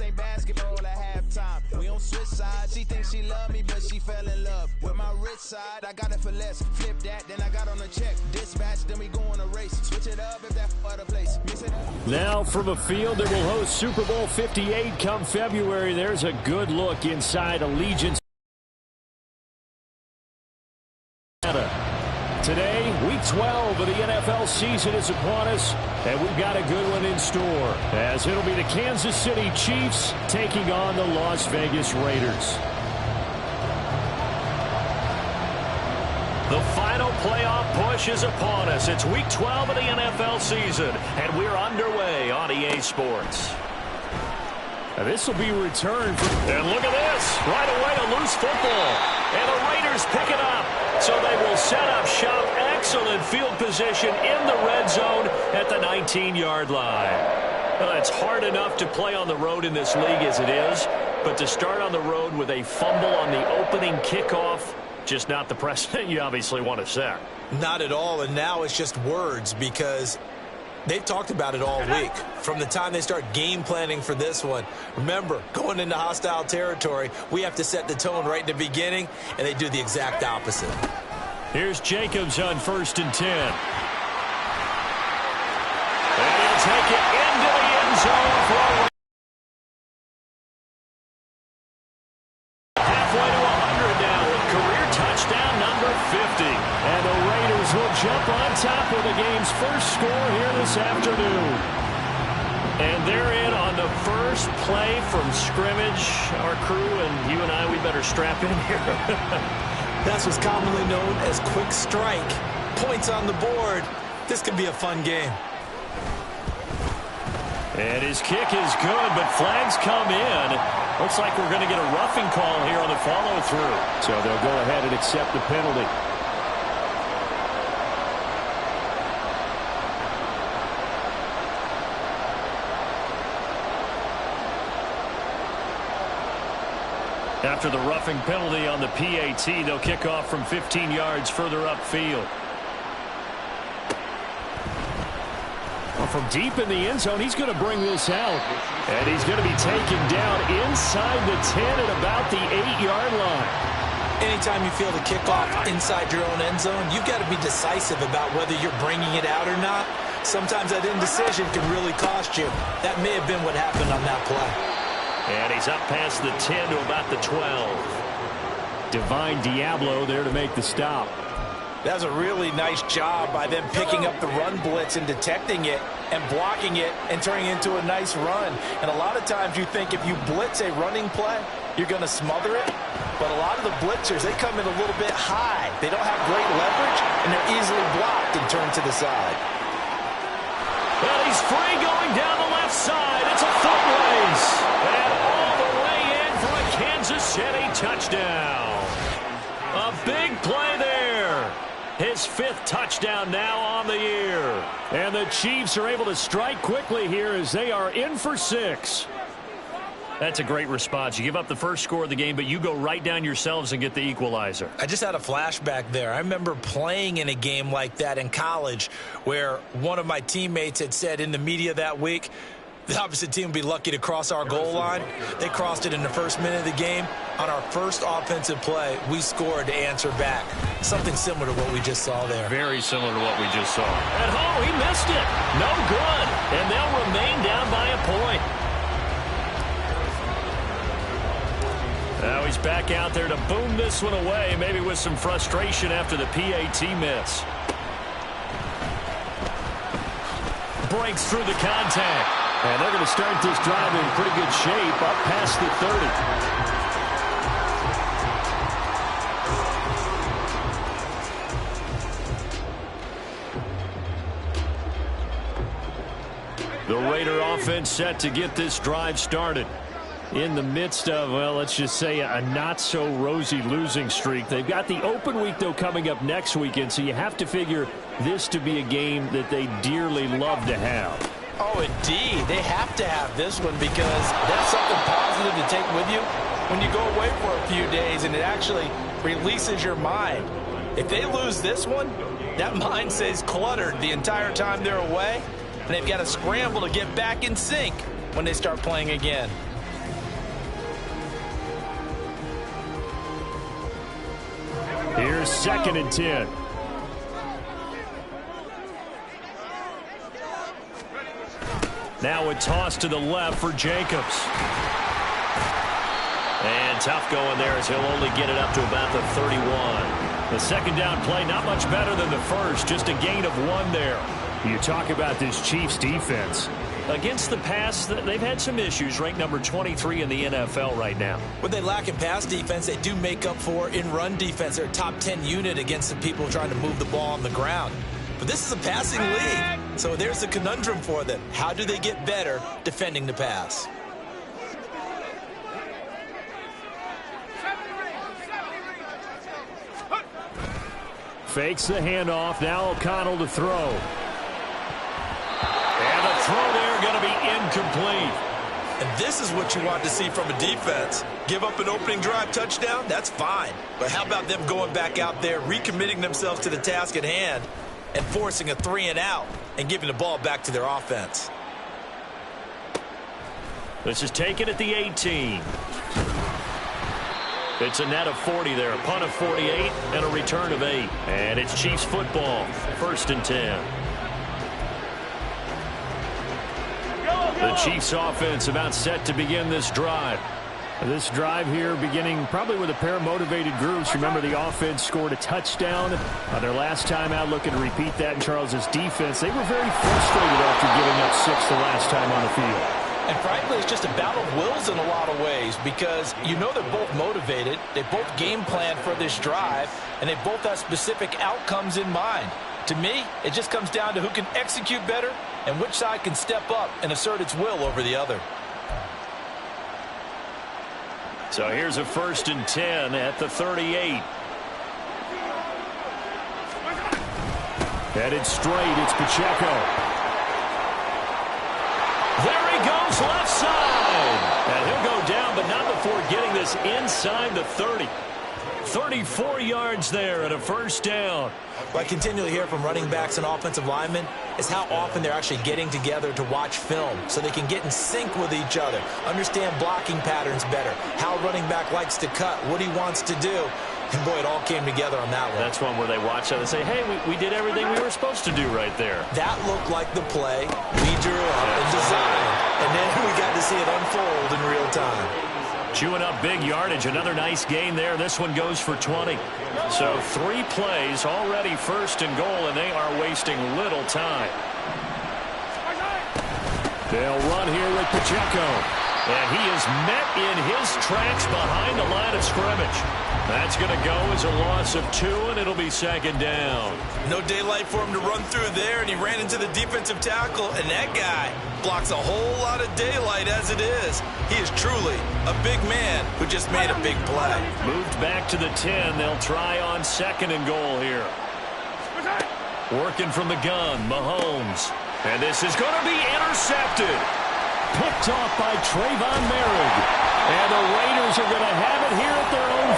This ain't basketball at halftime. We on switch sides. She thinks she love me, but she fell in love with my rich side. I got it for less. Flip that, then I got on a check. Dispatch, then we go on a race. Switch it up if that other place. Mix it up. Now from a field that will host Super Bowl 58 come February, there's a good look inside Allegiant. Today, week 12 of the NFL season is upon us, and we've got a good one in store, as it'll be the Kansas City Chiefs taking on the Las Vegas Raiders. The final playoff push is upon us. It's week 12 of the NFL season, and we're underway on EA Sports. Now this will be returned. And look at this. Right away, a loose football. And the Raiders pick it up. So they will set up shop. Excellent field position in the red zone at the 19-yard line. Well, it's hard enough to play on the road in this league as it is, but to start on the road with a fumble on the opening kickoff, just not the precedent you obviously want to set. Not at all, and now it's just words because they've talked about it all week. From the time they start game planning for this one, remember, going into hostile territory, we have to set the tone right in the beginning, and they do the exact opposite. Here's Jacobs on 1st and 10. And he'll take it into the end zone for halfway to 100 now with career touchdown number 50. And the Raiders will jump on top of the game's first score here this afternoon. And they're in on the first play from scrimmage. Our crew and you and I, we better strap in here. That's what's commonly known as quick strike. Points on the board. This could be a fun game. And his kick is good, but flags come in. Looks like we're going to get a roughing call here on the follow-through. So they'll go ahead and accept the penalty. After the roughing penalty on the PAT, they'll kick off from 15 yards further upfield. Well, from deep in the end zone, he's going to bring this out. And he's going to be taken down inside the 10 at about the 8-yard line. Anytime you feel the kickoff inside your own end zone, you've got to be decisive about whether you're bringing it out or not. Sometimes that indecision can really cost you. That may have been what happened on that play. And he's up past the 10 to about the 12. Divine Diablo there to make the stop. That was a really nice job by them picking up the run blitz and detecting it and blocking it and turning it into a nice run. And a lot of times you think if you blitz a running play, you're going to smother it. But a lot of the blitzers, they come in a little bit high. They don't have great leverage, and they're easily blocked and turned to the side. Well, he's free going down the left side. It's a foot race. And all the way in for a Kansas City touchdown. A big play there. His 5th touchdown now on the year. And the Chiefs are able to strike quickly here as they are in for 6. That's a great response. You give up the first score of the game, but you go right down yourselves and get the equalizer. I just had a flashback there. I remember playing in a game like that in college where one of my teammates had said in the media that week, the opposite team would be lucky to cross our goal line. They crossed it in the first minute of the game. On our first offensive play, we scored to answer back. Something similar to what we just saw there. Very similar to what we just saw. And oh, he missed it. No good. And they'll remain down by a point. Now he's back out there to boom this one away, maybe with some frustration after the PAT miss. Breaks through the contact. And they're going to start this drive in pretty good shape up past the 30. The Raider offense set to get this drive started. In the midst of, well, let's just say a not-so-rosy losing streak. They've got the open week, though, coming up next weekend, so you have to figure this to be a game that they dearly love to have. Oh, indeed. They have to have this one because that's something positive to take with you when you go away for a few days, and it actually releases your mind. If they lose this one, that mind stays cluttered the entire time they're away, and they've got to scramble to get back in sync when they start playing again. Here's 2nd and 10. Now a toss to the left for Jacobs. And tough going there as he'll only get it up to about the 31. The second down play, not much better than the first, just a gain of 1 there. You talk about this Chiefs defense. Against the pass, they've had some issues, ranked number 23 in the NFL right now. What they lack in pass defense, they do make up for in run defense. They're a top 10 unit against the people trying to move the ball on the ground. But this is a passing league, so there's a conundrum for them. How do they get better defending the pass? Fakes the handoff. Now O'Connell to throw. And the throw there going to be incomplete. And this is what you want to see from a defense. Give up an opening drive touchdown, that's fine. But how about them going back out there, recommitting themselves to the task at hand, and forcing a 3-and-out and giving the ball back to their offense? This is taken at the 18. It's a net of 40 there, a punt of 48, and a return of 8. And it's Chiefs football, 1st and 10. The Chiefs offense about set to begin this drive. This drive here beginning probably with a pair of motivated groups. Remember, the offense scored a touchdown on their last time out, looking to repeat that in Charles's defense. They were very frustrated after giving up 6 the last time on the field. And frankly, it's just a battle of wills in a lot of ways because you know they're both motivated. They both game plan for this drive, and they both have specific outcomes in mind. To me, it just comes down to who can execute better and which side can step up and assert its will over the other. So here's a 1st and 10 at the 38. Headed straight, it's Pacheco. There he goes, left side. And he'll go down, but not before getting this inside the 30. 34 yards there and a 1st down. What I continually hear from running backs and offensive linemen is how often they're actually getting together to watch film so they can get in sync with each other, understand blocking patterns better, how a running back likes to cut, what he wants to do. And, boy, it all came together on that one. That's one where they watch that and say, hey, we did everything we were supposed to do right there. That looked like the play we drew up and designed. And then we got to see it unfold in real time. Chewing up big yardage. Another nice gain there. This one goes for 20. So 3 plays already 1st and goal, and they are wasting little time. They'll run here with Pacheco. And he is met in his tracks behind the line of scrimmage. That's going to go as a loss of 2, and it'll be 2nd down. No daylight for him to run through there, and he ran into the defensive tackle, and that guy blocks a whole lot of daylight as it is. He is truly a big man who just made a big play. Moved back to the 10. They'll try on 2nd and goal here. Working from the gun, Mahomes. And this is going to be intercepted. Picked off by Trayvon Merrick. And the Raiders are going to have it here at their own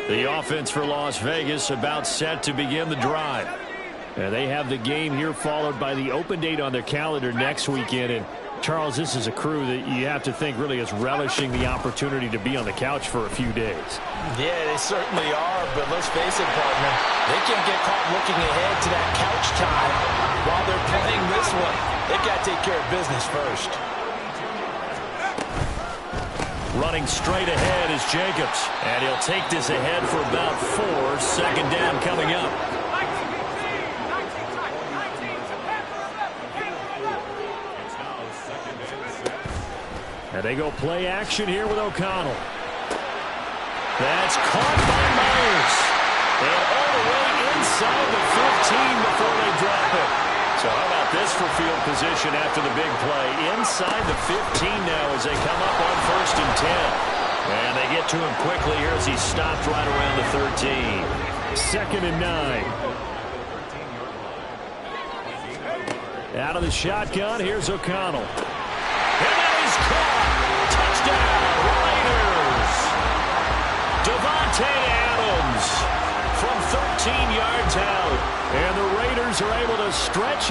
15. The offense for Las Vegas about set to begin the drive. And they have the game here followed by the open date on their calendar next weekend. And Charles, this is a crew that you have to think really is relishing the opportunity to be on the couch for a few days. Yeah, they certainly are, but let's face it, partner, they can't get caught looking ahead to that couch time while they're playing this one. They got to take care of business first. Running straight ahead is Jacobs, and he'll take this ahead for about 4. 2nd down coming up. And they go play action here with O'Connell. That's caught by Myers. And all the way inside the 15 before they drop it. So how about this for field position after the big play? Inside the 15 now as they come up on 1st and 10. And they get to him quickly here as he's stopped right around the 13. 2nd and 9. Out of the shotgun, here's O'Connell. And that is caught. Touchdown, Raiders. Davante Adams. downtown. And the Raiders are able to stretch